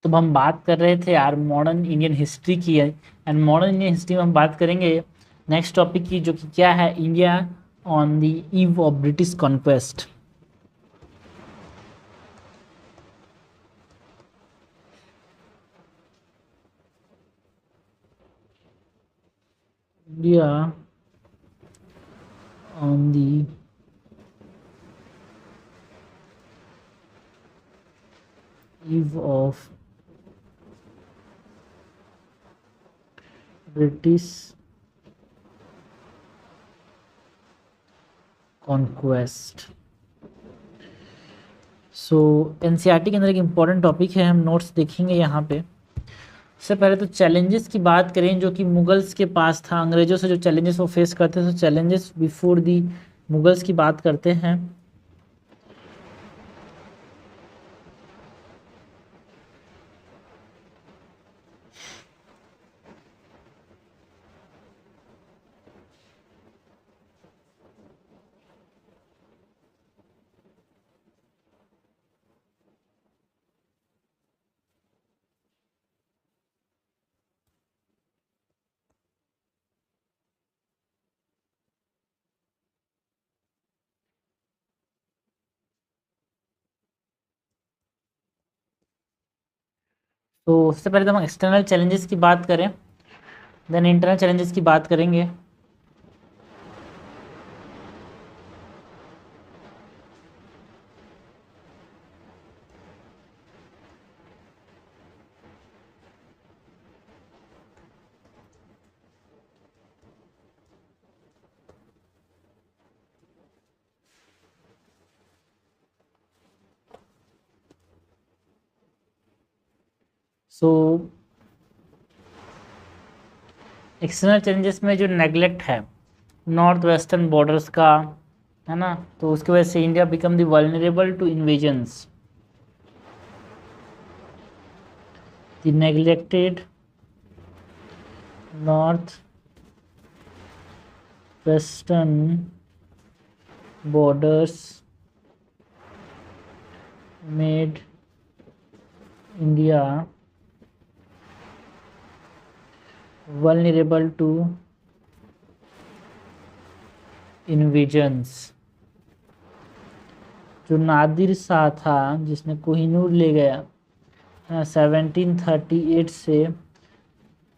तो अब हम बात कर रहे थे यार मॉडर्न इंडियन हिस्ट्री की है, एंड मॉडर्न इंडियन हिस्ट्री में हम बात करेंगे नेक्स्ट टॉपिक की, जो कि क्या है, India on the eve of British conquest. India on the eve of British conquest। So NCERT के अंदर एक इम्पॉर्टेंट टॉपिक है, हम नोट्स देखेंगे यहाँ पे। सबसे पहले तो चैलेंजेस की बात करें जो कि मुगल्स के पास था, अंग्रेजों से जो चैलेंजेस वो फेस करते थे, चैलेंजेस बिफोर दी मुगल्स की बात करते हैं। तो सबसे पहले तो हम एक्सटर्नल चैलेंजेस की बात करें, देन इंटरनल चैलेंजेस की बात करेंगे। सो एक्सटर्नल चैलेंजेस में जो नेगलेक्ट है नॉर्थ वेस्टर्न बॉर्डर्स का, है ना, तो उसकी वजह से India become the vulnerable to invasions. The neglected north western borders made India vulnerable to invasions। जो नादिर शाह था जिसने कोहिनूर ले गया 1738 से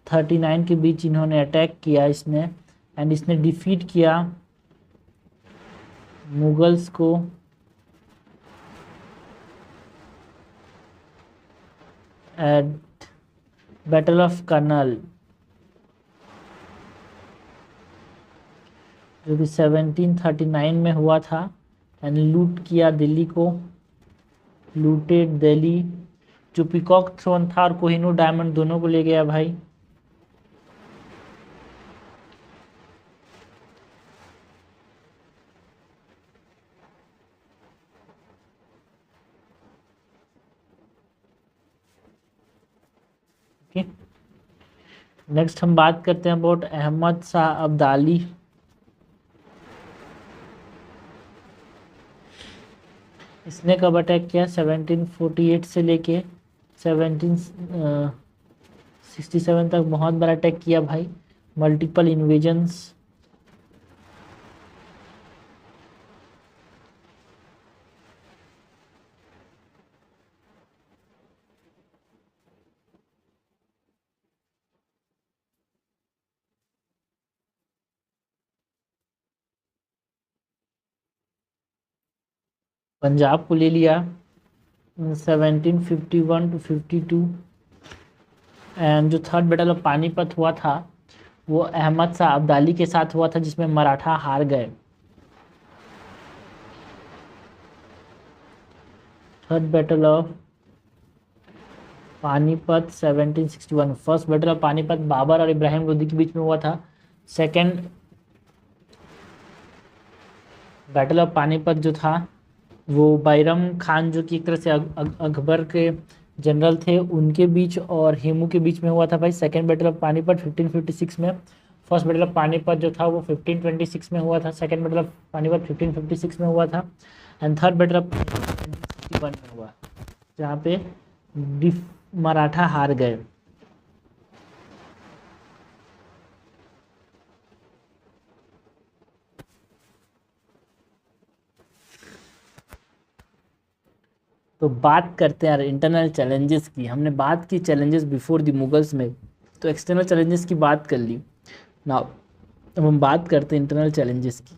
39 के बीच, इन्होंने अटैक किया इसने, एंड इसने डिफीट किया मुगल्स को एट बैटल ऑफ कर्नल, जो कि 1739 में हुआ था, एंड लूट किया दिल्ली को, लूटेड दिल्ली। जो पीकॉक थ्रोन था और कोहिनूर डायमंड दोनों को ले गया भाई। नेक्स्ट हम बात करते हैं अबाउट अहमद शाह अब्दाली। इसने कब अटैक किया? 1748 से लेके 1767 तक बहुत बड़ा अटैक किया भाई, मल्टीपल इन्वेजन्स। पंजाब को ले लिया 1751 टू 52, एंड जो थर्ड बैटल ऑफ पानीपत हुआ था वो अहमद शाह अब्दाली के साथ हुआ था, जिसमें मराठा हार गए। Third battle of Panipat 1761। First battle of Panipat Babur और इब्राहिम लोदी के बीच में हुआ था। सेकेंड बैटल ऑफ पानीपत जो था वो बैरम खान, जो कि एक तरह से अकबर के जनरल थे, उनके बीच और हेमू के बीच में हुआ था भाई। सेकेंड बैटल ऑफ पानीपत 1556 में। फर्स्ट बैटल ऑफ पानीपत जो था वो 1526 में हुआ था। सेकेंड बैटल ऑफ पानीपत 1556 में हुआ था, एंड थर्ड बैटल ऑफ 1561 में हुआ, जहाँ पे मराठा हार गए। तो बात करते हैं यार इंटरनल चैलेंजेस की। हमने बात की चैलेंजेस बिफोर द मुगल्स में, तो एक्सटर्नल चैलेंजेस की बात कर ली। नाउ अब हम बात करते हैं इंटरनल चैलेंजेस की।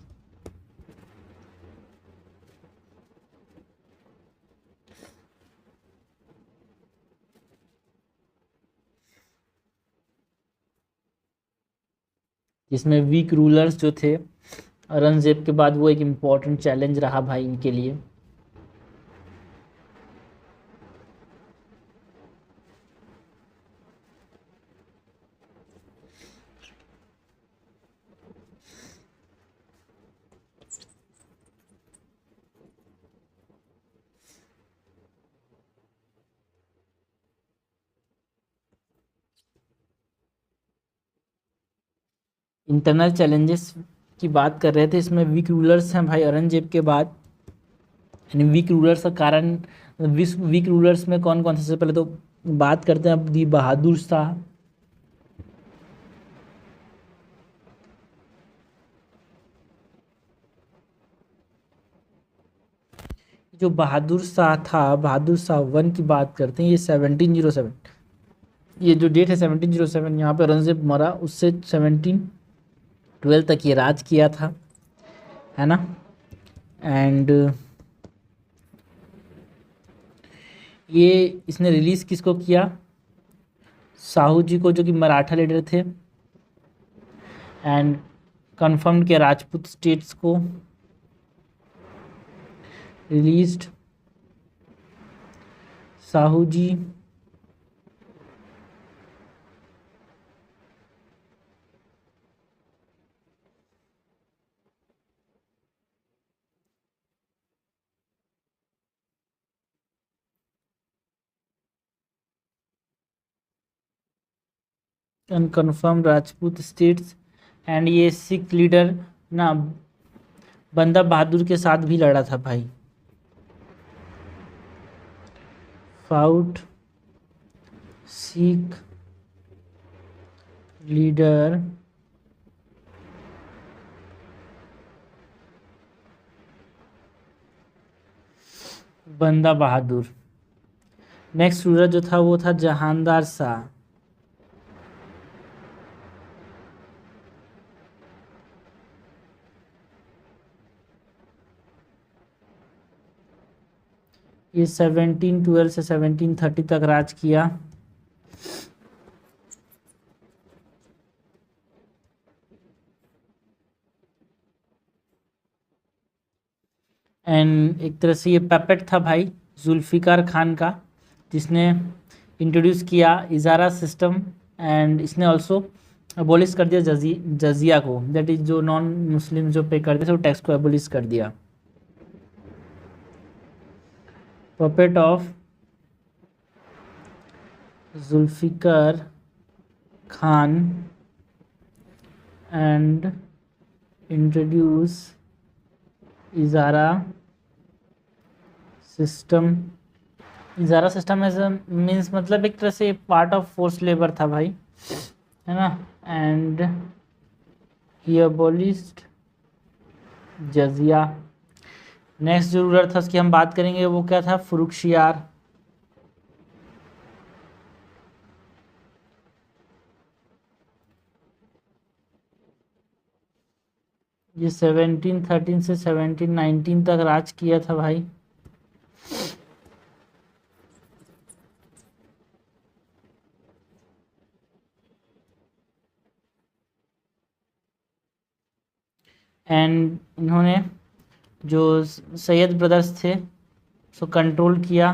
जिसमें वीक रूलर्स जो थे औरंगजेब के बाद, वो एक इम्पॉर्टेंट चैलेंज रहा भाई इनके लिए। इंटरनल चैलेंजेस की बात कर रहे थे, इसमें वीक रूलर्स हैं भाई औरंगजेब के बाद। यानी वीक रूलर्स का कारण, वीक रूलर्स में कौन कौन से? सबसे पहले तो बात करते हैं अब दी बहादुर शाह। जो बहादुर शाह था, बहादुर शाह वन की बात करते हैं, ये 1707, ये जो डेट है 1707, यहाँ पे औरंगजेब मरा, उससे 1712 तक ये राज किया था, है ना। एंड ये इसने रिलीज किसको किया? साहू जी को, जो कि मराठा लीडर थे। एंड कन्फर्म किया राजपूत स्टेट्स को, released Sahu ji. Unconfirm Rajput states. And ये सिख लीडर ना बंदा बहादुर के साथ भी लड़ा था भाई। फाउट सिख लीडर बंदा बहादुर। नेक्स्ट रूलर जो था वो था जहानदार शाह। ये 1712 से 1730 तक राज किया। एंड एक तरह से ये पैपेट था भाई जुल्फिकार खान का, जिसने इंट्रोड्यूस किया इजारा सिस्टम। एंड इसने ऑल्सो एबोलिश कर दिया जजिया को, दैट इज जो नॉन मुस्लिम जो पे करते थे वो टैक्स को एबोलिश कर दिया। Puppet of Zulfikar Khan and introduce ijara system. Ijara system as means मतलब एक तरह से पार्ट ऑफ फोर्स लेबर था भाई, है ना। And he abolished jizya. Next जो रूलर था उसकी हम बात करेंगे, वो क्या था? फर्रुखशियार। ये 1713 से 1719 तक राज किया था भाई। एंड इन्होंने जो सैयद ब्रदर्स थे उसको कंट्रोल किया,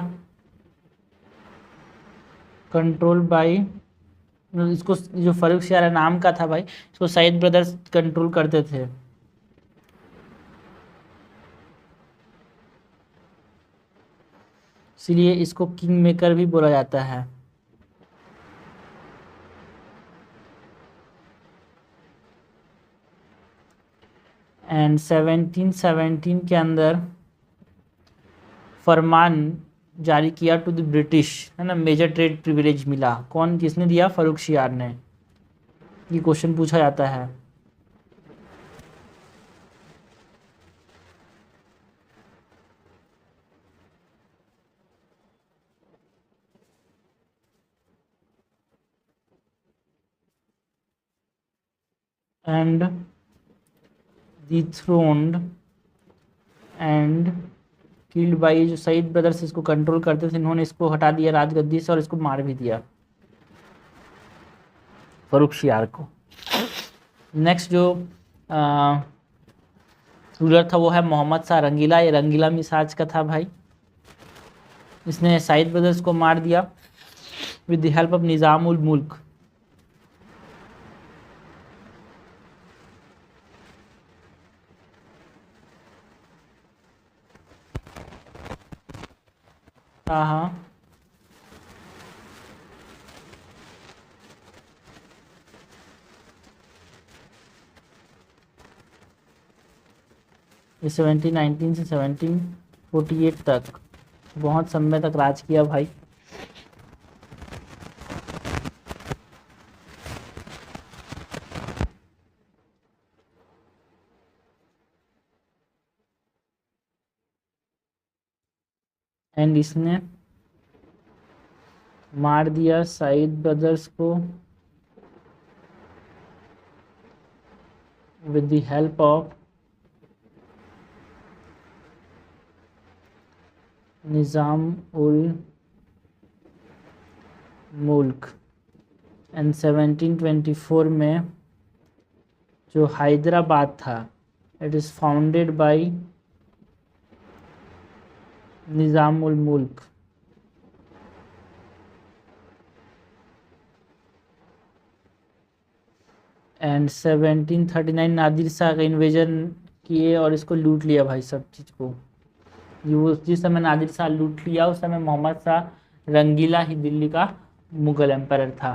कंट्रोल बाय, इसको जो फर्रुखशियार नाम का था भाई, इसको सैयद ब्रदर्स कंट्रोल करते थे। इसीलिए इसको किंग मेकर भी बोला जाता है। एंड 1717 के अंदर फरमान जारी किया टू द ब्रिटिश, है ना, मेजर ट्रेड प्रिविलेज मिला, कौन किसने दिया? फर्रुखशियार ने। ये क्वेश्चन पूछा जाता है। And dethroned and killed by, जो सईद ब्रदर्स इसको कंट्रोल करते थे, इन्होंने इसको हटा दिया राजगद्दी से और इसको मार भी दिया, फर्रुखशियार को। नेक्स्ट जो रूलर था वो है मोहम्मद शाह रंगीला। ये रंगीला मिजाज का था भाई। इसने सईद ब्रदर्स को मार दिया विद द हेल्प ऑफ निज़ाम उल मुल्क। हाँ हाँ, ये 1719 से 1748 तक बहुत समय तक राज किया भाई। एंड इसने मार दिया सईद ब्रदर्स को विद द हेल्प ऑफ निज़ाम उल मुल्क। एंड 1724 में जो हैदराबाद था, इट इज़ फाउंडेड बाय निज़ाम उल मुल्क। एंड 1739 नादिर शाह का इन्वेजन किए और इसको लूट लिया भाई, सब चीज़ को। ये जिस समय नादिर शाह लूट लिया उस समय मोहम्मद शाह रंगीला ही दिल्ली का मुगल एम्पायर था।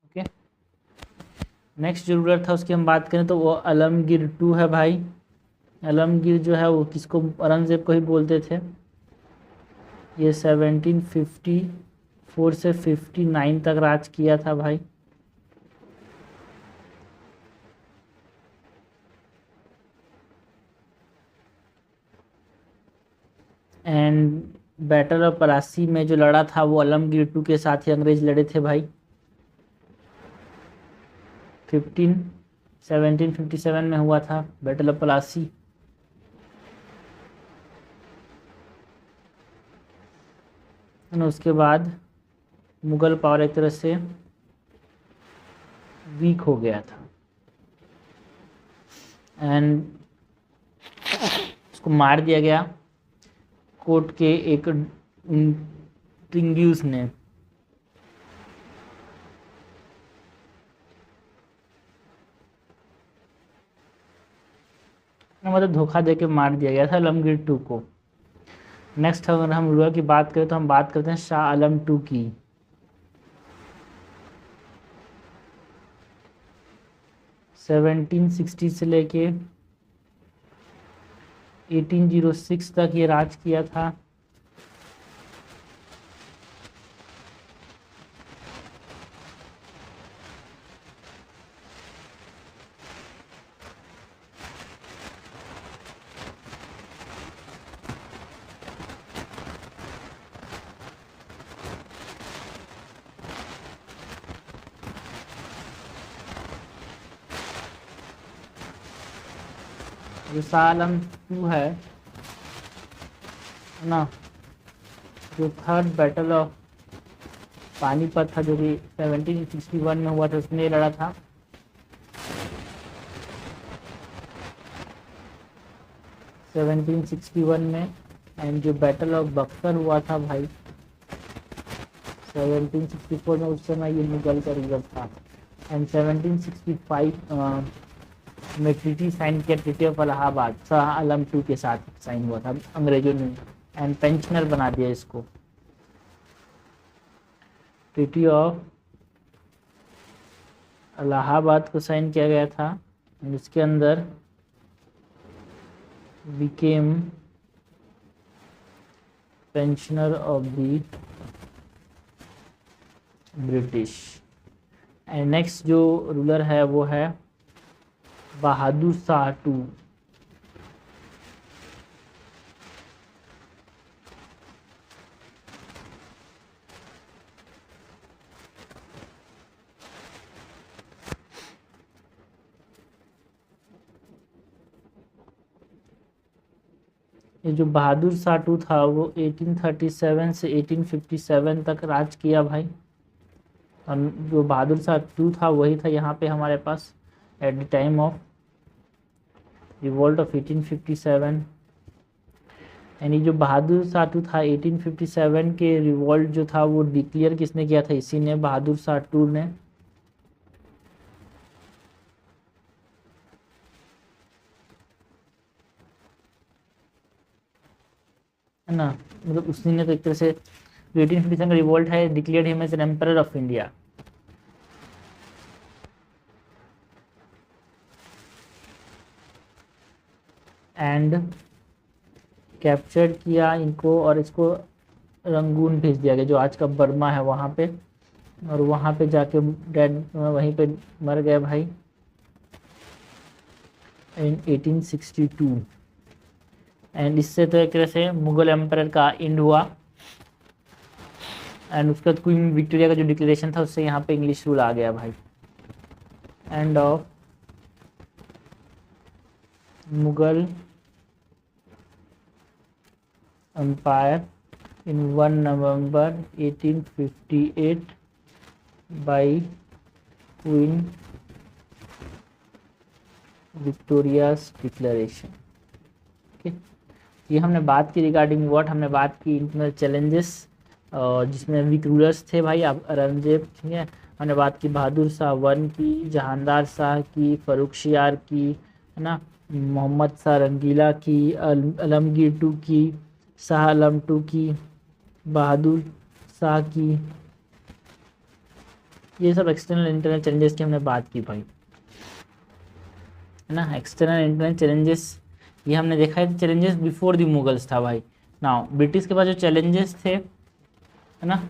ओके, नेक्स्ट जो रूलर था उसकी हम बात करें तो वो आलमगीर टू है भाई। आलमगीर जो है वो किसको? औरंगजेब को ही बोलते थे। ये 1754 से 59 तक राज किया था भाई। एंड बैटल ऑफ पलासी में जो लड़ा था वो आलमगीर टू के साथ ही अंग्रेज लड़े थे भाई। 1757 में हुआ था बैटल ऑफ पलासी। उसके बाद मुगल पावर एक तरह से वीक हो गया था एंड उसको मार दिया गया कोर्ट के एक टिंग्यूस ने। मतलब धोखा देके मार दिया गया था आलमगीर टू को। नेक्स्ट अगर हम रूलर की बात करें तो हम बात करते हैं शाह आलम टू की। सेवनटीन 1660 से लेके 1806 तक ये राज किया था। जो शाह आलम टू है ना, जो थर्ड बैटल ऑफ पानीपत था जो कि 1761 में हुआ था, उसने लड़ा था। सेवनटीन 61 में। एंड जो बैटल ऑफ बक्सर हुआ था भाई 1764 में, उस समय ये मुगल का रूलर था। एंड 1765 में ट्रीटी साइन किया, treaty of Allahabad, Shah Alam two के साथ साइन हुआ था अंग्रेजों ने एंड पेंशनर बना दिया इसको। ट्रीटी ऑफ इलाहाबाद को साइन किया गया था, जिसके अंदर became pensioner of the British. And next जो रूलर है वो है बहादुर शाह टू। ये जो बहादुर शाह टू था वो 1837 से 1857 तक राज किया भाई। और जो बहादुर शाह टू था वही था यहाँ पे हमारे पास at the time of revolt of 1857। यानी जो बहादुर शाह टू था 1857 के रिवॉल्ट जो था वो डिक्लेयर किसने किया था? इसी ने, बहादुर शाह टू ने। है ना, मतलब उसी ने तो एक तरह से 1857 का रिवॉल्ट है, declared him as an emperor of India. And capture किया इनको और इसको रंगून भेज दिया गया, जो आज का बर्मा है वहाँ पे। और वहाँ पे जाके डेड वहीं पे मर गए भाई इन 1862। एंड इससे तो एक तरह से मुगल एम्परर का एंड हुआ। एंड उसके बाद क्वीन विक्टोरिया का जो डिक्लेरेशन था उससे यहाँ पे इंग्लिश रूल आ गया भाई। End of Mughal empire in 1 November 1858 by Queen Victoria's declaration। Okay, ये हमने बात की रिगार्डिंग व्हाट, हमने बात की इंटरनल चैलेंजेस जिसमें वीक रूलर्स थे भाई औरंगजेब, ठीक है। हमने बात की बहादुर शाह वन की, जहानदार शाह की, फर्रुखशियार की, है ना, मोहम्मद शाह रंगीला की, आलमगीर टू की, शाह आलम टू की, बहादुर शाह की। ये सब एक्सटर्नल इंटरनल चैलेंजेस की हमने बात की भाई, है ना। एक्सटर्नल इंटरनल चैलेंजेस ये हमने देखा है, चैलेंजेस बिफोर द मुगल्स था भाई। नाउ ब्रिटिश के पास जो चैलेंजेस थे, है ना,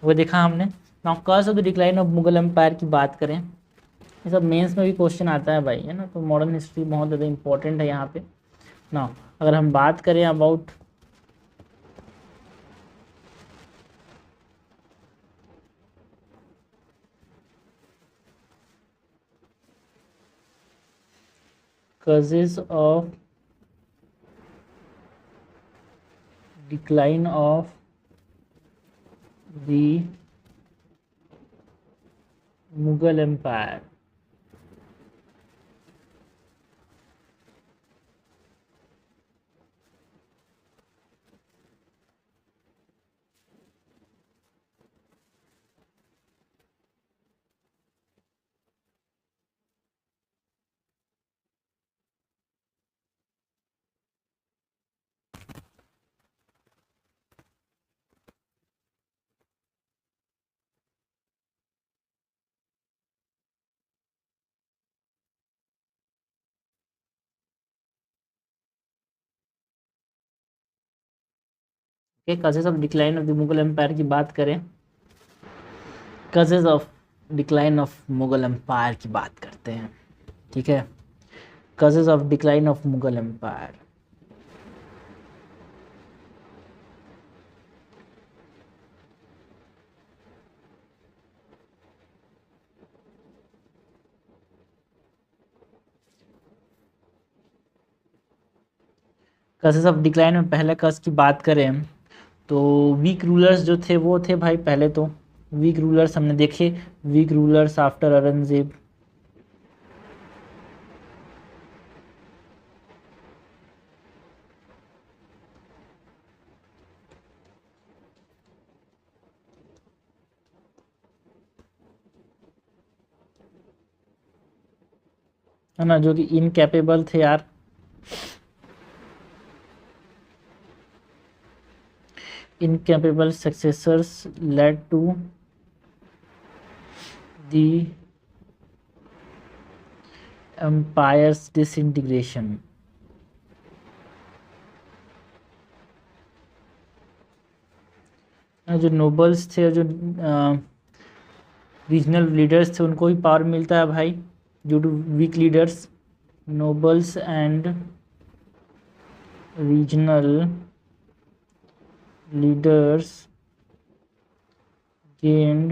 वो देखा हमने। Now cause of the decline of Mughal empire की बात करें, ये सब मेंस में भी क्वेश्चन आता है भाई, है ना। तो मॉडर्न हिस्ट्री बहुत ज़्यादा इंपॉर्टेंट है यहाँ पे। नाउ अगर हम बात करें about causes of decline of the Mughal Empire, के causes of decline of the Mughal Empire की बात करें, causes of decline of Mughal Empire की बात करते हैं, ठीक है। causes of decline of Mughal Empire, causes of decline में पहले cause की बात करें तो वीक रूलर्स जो थे वो थे भाई। पहले तो वीक रूलर्स हमने देखे, वीक रूलर्स आफ्टर औरंगजेब, है ना, जो कि इनकैपेबल थे यार। Incapable successors led to the empire's disintegration. जो नोबल्स थे, जो रीजनल लीडर्स थे, उनको भी पावर मिलता है भाई due to weak leaders. Nobles and regional leaders gained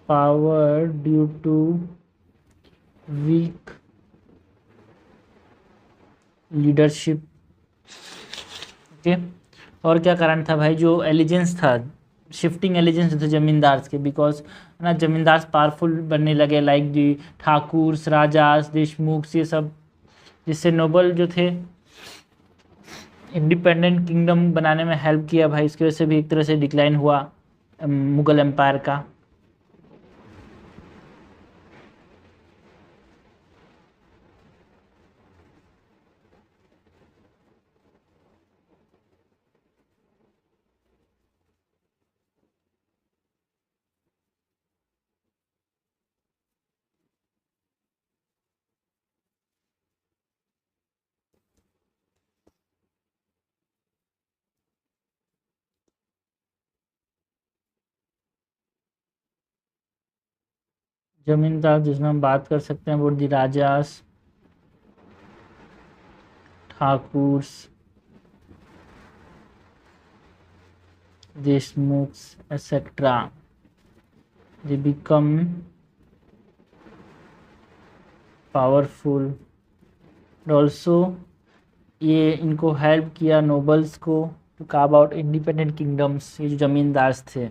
power due to weak leadership. Okay, और क्या कारण था भाई? जो एलिजेंस था, शिफ्टिंग एलिजेंस थे जमींदार के, बिकॉज ना जमींदार पावरफुल बनने लगे, like the Thakur, rajas, Deshmukh, ये सब, जिससे नोबल जो थे इंडिपेंडेंट किंगडम बनाने में हेल्प किया भाई। इसकी वजह से भी एक तरह से डिक्लाइन हुआ मुगल एम्पायर का। जमींदार जिसमें हम बात कर सकते हैं वो the rajas, Thakur, Deshmukh etcetera, they become powerful. Also ये इनको हेल्प किया नोबल्स को to carve out independent kingdoms, ये जो जमींदार थे।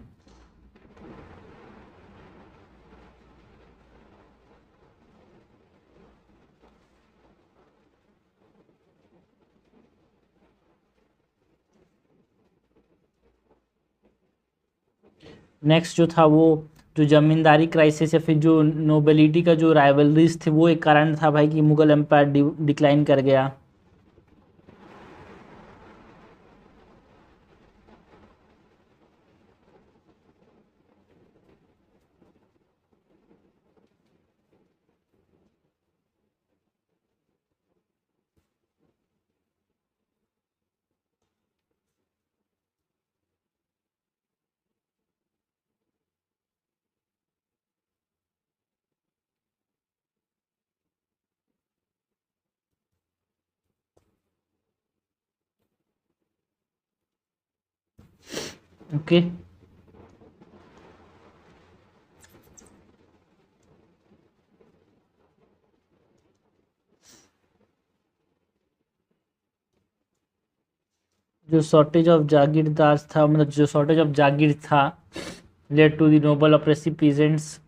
नेक्स्ट जो था वो जो जमींदारी क्राइसिस या फिर जो नोबेलिटी का जो राइवलरीज थे, वो एक कारण था भाई कि मुगल एम्पायर डिक्लाइन कर गया। ओके, जो शॉर्टेज ऑफ जागीरदार था, मतलब जो शॉर्टेज ऑफ जागीर था, led to the noble oppressive peasants.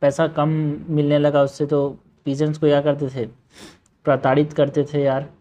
पैसा कम मिलने लगा उससे, तो पीजेंट्स को क्या करते थे, प्रताड़ित करते थे यार।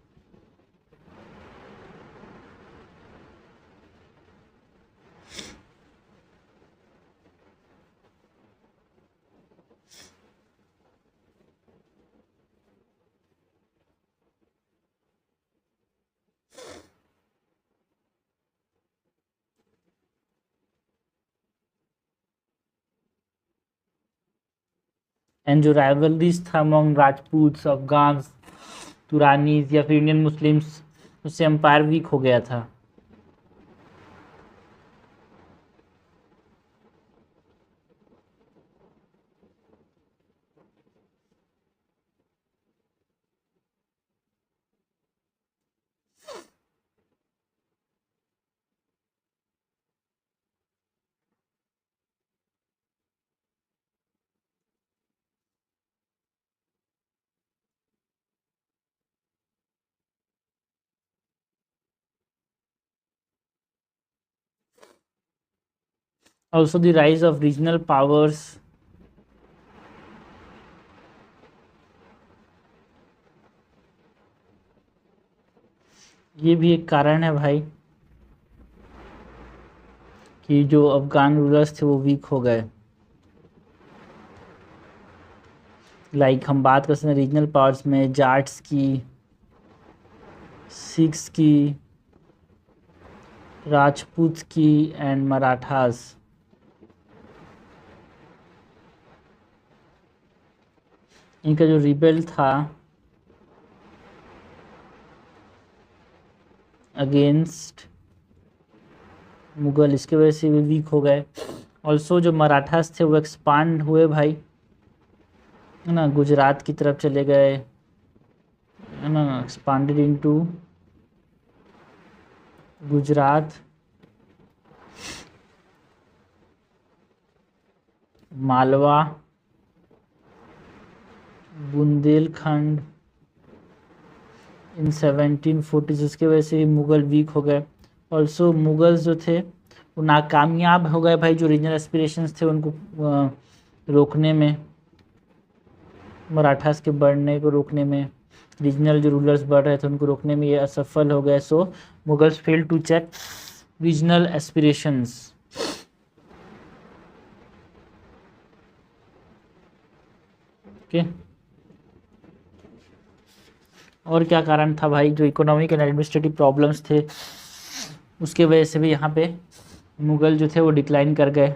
एंड जो राइवलरीज था अमंग राजपूत, अफगान्स, तुरानीज या फिर इंडियन मुस्लिम्स, उससे एम्पायर वीक हो गया था। Also the rise of regional powers. ये भी एक कारण है भाई कि जो अफगान रूलर्स थे वो वीक हो गए। लाइक हम बात कर सकते हैं रीजनल पावर्स में जाट्स की, सिख्स की, राजपूत की एंड मराठास। इनका जो रिबेल था अगेंस्ट मुगल, इसके वजह से भी वीक हो गए। ऑल्सो जो मराठास थे वो एक्सपांड हुए भाई, है ना, गुजरात की तरफ चले गए, है ना, एक्सपांडेड इनटू गुजरात, मालवा, बुंदेलखंड इन 1740। इसके वजह से मुग़ल वीक हो गए। ऑल्सो मुग़ल्स जो थे वो नाकामयाब हो गए भाई, जो रीजनल एस्पिरेशंस थे उनको रोकने में, मराठास के बढ़ने को रोकने में, रीजनल जो रूलर्स बढ़ रहे थे उनको रोकने में ये असफल हो गए। So Mughals fail to check regional aspirations. Okay, और क्या कारण था भाई, जो इकोनॉमिक एंड एडमिनिस्ट्रेटिव प्रॉब्लम्स थे उसके वजह से भी यहाँ पे मुग़ल जो थे वो डिक्लाइन कर गए।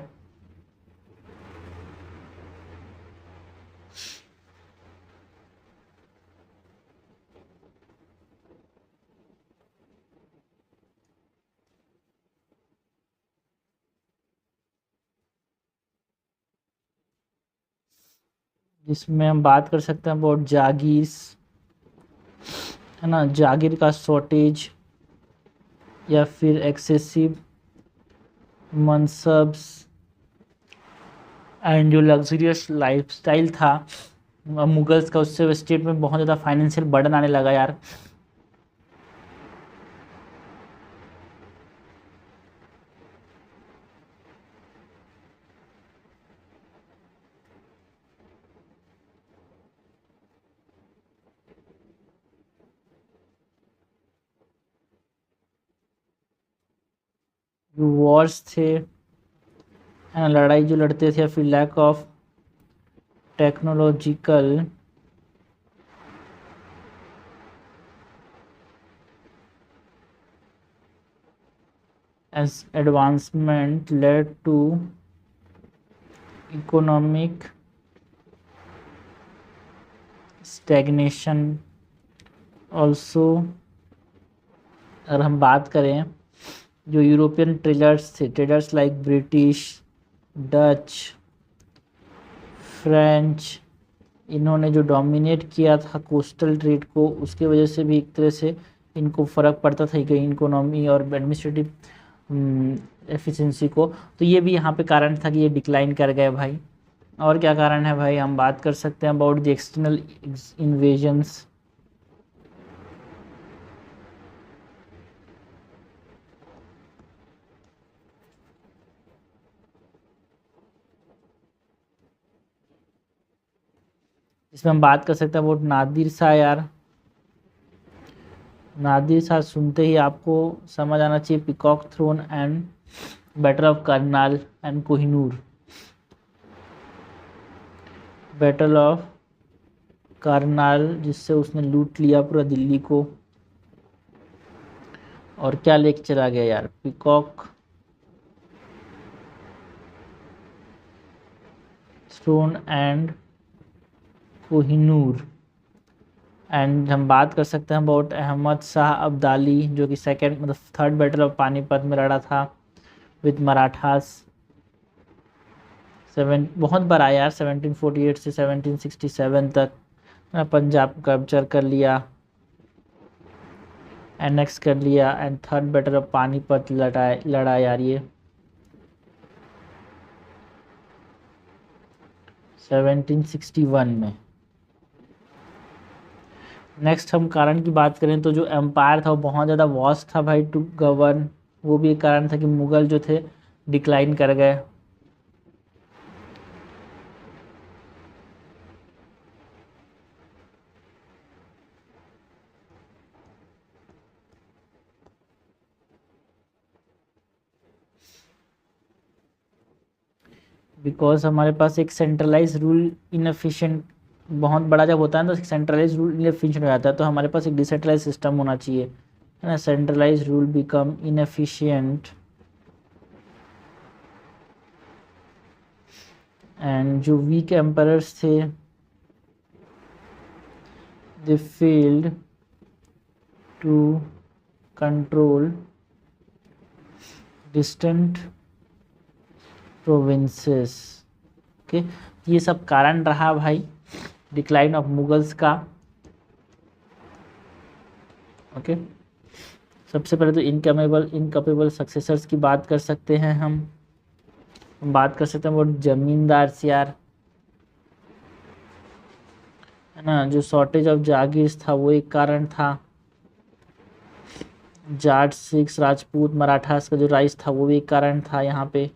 जिसमें हम बात कर सकते हैं अबाउट जागीर, है ना, जागीर का शॉर्टेज या फिर एक्सेसिव मनसब्स एंड जो लग्जरियस लाइफस्टाइल था मुगल्स का, उससे स्टेट में बहुत ज़्यादा फाइनेंशियल बर्डन आने लगा यार। जो वॉर्स थे, है ना, लड़ाई जो लड़ते थे, या फिर lack of technological as advancement led to economic stagnation। also अगर हम बात करें जो यूरोपियन ट्रेडर्स थे, traders like British, Dutch, French, इन्होंने जो डोमिनेट किया था कोस्टल ट्रेड को, उसके वजह से भी एक तरह से इनको फ़र्क पड़ता था कि इकोनॉमी और एडमिनिस्ट्रेटिव एफिशिएंसी को। तो ये भी यहाँ पे कारण था कि ये डिक्लाइन कर गए भाई। और क्या कारण है भाई, हम बात कर सकते हैं अबाउट द एक्सटर्नल इन्वेजन्स। इसमें हम बात कर सकते हैं अबाउट नादिर शाह यार। नादिर शाह सुनते ही आपको समझ आना चाहिए peacock throne and battle of Karnal and Kohinoor. Battle of Karnal जिससे उसने लूट लिया पूरा दिल्ली को, और क्या लेके चला गया यार, peacock stone and Kohinoor. And हम बात कर सकते हैं अबाउट अहमद शाह अब्दाली, जो कि सेकेंड मतलब थर्ड बैटल ऑफ पानीपत में लड़ा था विद मराठास। बहुत बार आया यार, 1748 से 1767 तक पंजाब को कैप्चर कर लिया, एनेक्स कर लिया, and third battle of Panipat लड़ा यार ये 1761 में। नेक्स्ट हम कारण की बात करें तो जो एम्पायर था वो बहुत ज़्यादा वास्ट था भाई टू गवर्न, वो भी एक कारण था कि मुग़ल जो थे डिक्लाइन कर गए। बिकॉज हमारे पास एक सेंट्रलाइज रूल इनएफिशिएंट, बहुत बड़ा जब होता है ना तो सेंट्रलाइज रूल इनएफिशिएंट हो जाता है, तो हमारे पास एक डिसेंट्रलाइज सिस्टम होना चाहिए, है ना। Centralize rule become inefficient and जो वीक एम्परर्स थे they failed to control distant provinces। Okay, ये सब कारण रहा भाई डिक्लाइन ऑफ मुगल्स का। ओके, सबसे पहले तो इनकैपेबल सक्सेसर्स की बात कर सकते हैं हम बात कर सकते हैं वो जमींदार से यार, है ना। जो शॉर्टेज ऑफ जागीर था वो एक कारण था। जाट, सिख्स, राजपूत, मराठास का जो राइज था वो भी एक कारण था यहाँ पे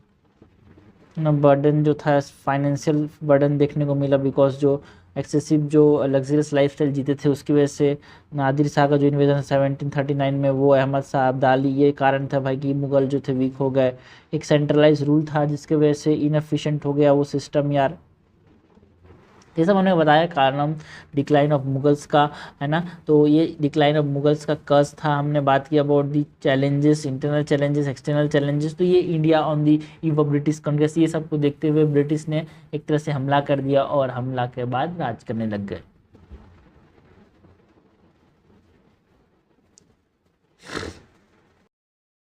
ना। बर्डन जो था फाइनेंशियल बर्डन देखने को मिला बिकॉज जो एक्सेसिव जो लग्जरियस लाइफस्टाइल जीते थे उसकी वजह से। नादिर शाह का जो इन्वेजन 1739 में वो, अहमद शाह अब्दाली, ये कारण था भाई कि मुगल जो थे वीक हो गए। एक सेंट्रलाइज रूल था जिसके वजह से इनएफिशिएंट हो गया वो सिस्टम यार। ये सब हमने बताया कारण डिक्लाइन ऑफ मुगल्स का, है ना। तो ये डिक्लाइन ऑफ मुगल्स का कर्ज था। हमने बात की about the challenges, internal challenges, external challenges. तो ये India on the eve of British conquest, ये सब को देखते हुए ब्रिटिश ने एक तरह से हमला कर दिया और हमला के बाद राज करने लग गए।